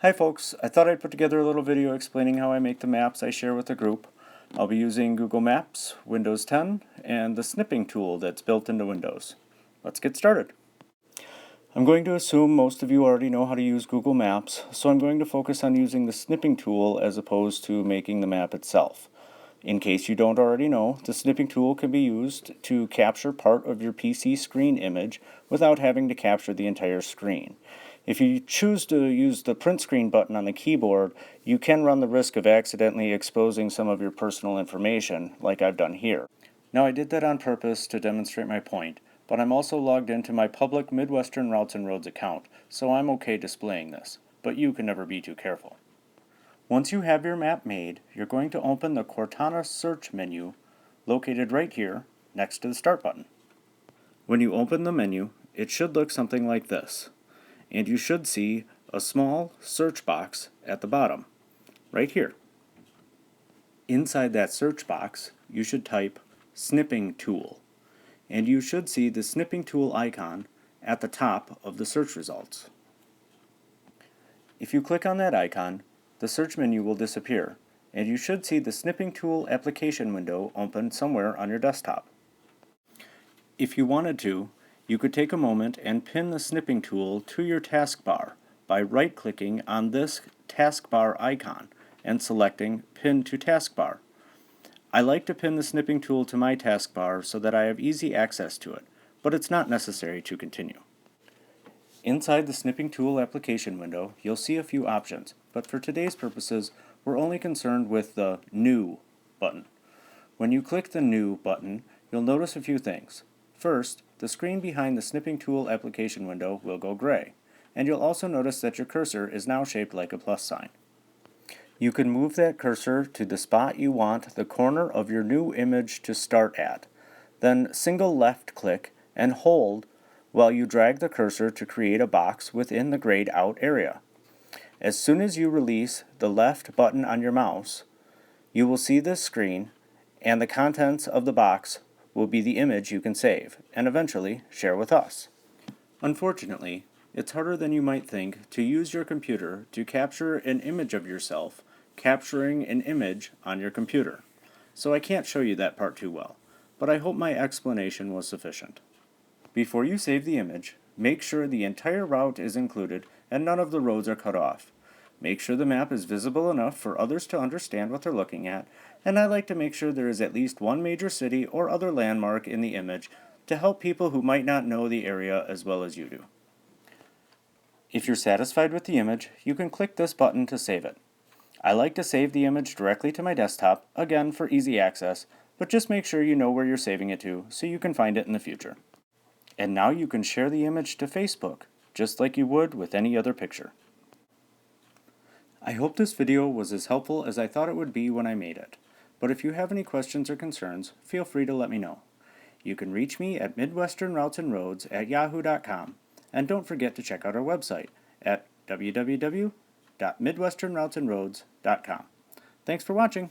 Hi folks, I thought I'd put together a little video explaining how I make the maps I share with the group. I'll be using Google Maps, Windows 10, and the Snipping Tool that's built into Windows. Let's get started. I'm going to assume most of you already know how to use Google Maps, so I'm going to focus on using the Snipping Tool as opposed to making the map itself. In case you don't already know, the Snipping Tool can be used to capture part of your PC screen image without having to capture the entire screen. If you choose to use the print screen button on the keyboard, you can run the risk of accidentally exposing some of your personal information, like I've done here. Now I did that on purpose to demonstrate my point, but I'm also logged into my public Midwestern Routes and Roads account, so I'm okay displaying this, but you can never be too careful. Once you have your map made, you're going to open the Cortana search menu located right here next to the Start button. When you open the menu, it should look something like this. And you should see a small search box at the bottom, right here. Inside that search box, you should type Snipping Tool, and you should see the Snipping Tool icon at the top of the search results. If you click on that icon, the search menu will disappear, and you should see the Snipping Tool application window open somewhere on your desktop. If you wanted to, you could take a moment and pin the Snipping Tool to your taskbar by right-clicking on this taskbar icon and selecting Pin to Taskbar. I like to pin the Snipping Tool to my taskbar so that I have easy access to it, but it's not necessary to continue. Inside the Snipping Tool application window, you'll see a few options, but for today's purposes, we're only concerned with the New button. When you click the New button, you'll notice a few things. First, the screen behind the Snipping Tool application window will go gray, and you'll also notice that your cursor is now shaped like a plus sign. You can move that cursor to the spot you want the corner of your new image to start at. Then single left click and hold while you drag the cursor to create a box within the grayed out area. As soon as you release the left button on your mouse, you will see this screen, and the contents of the box will be the image you can save, and eventually share with us. Unfortunately, it's harder than you might think to use your computer to capture an image of yourself capturing an image on your computer. So I can't show you that part too well, but I hope my explanation was sufficient. Before you save the image, make sure the entire route is included and none of the roads are cut off. Make sure the map is visible enough for others to understand what they're looking at, and I like to make sure there is at least one major city or other landmark in the image to help people who might not know the area as well as you do. If you're satisfied with the image, you can click this button to save it. I like to save the image directly to my desktop, again for easy access, but just make sure you know where you're saving it to so you can find it in the future. And now you can share the image to Facebook, just like you would with any other picture. I hope this video was as helpful as I thought it would be when I made it, but if you have any questions or concerns, feel free to let me know. You can reach me at midwesternroutesandroads@yahoo.com, and don't forget to check out our website at www.midwesternroutesandroads.com. Thanks for watching.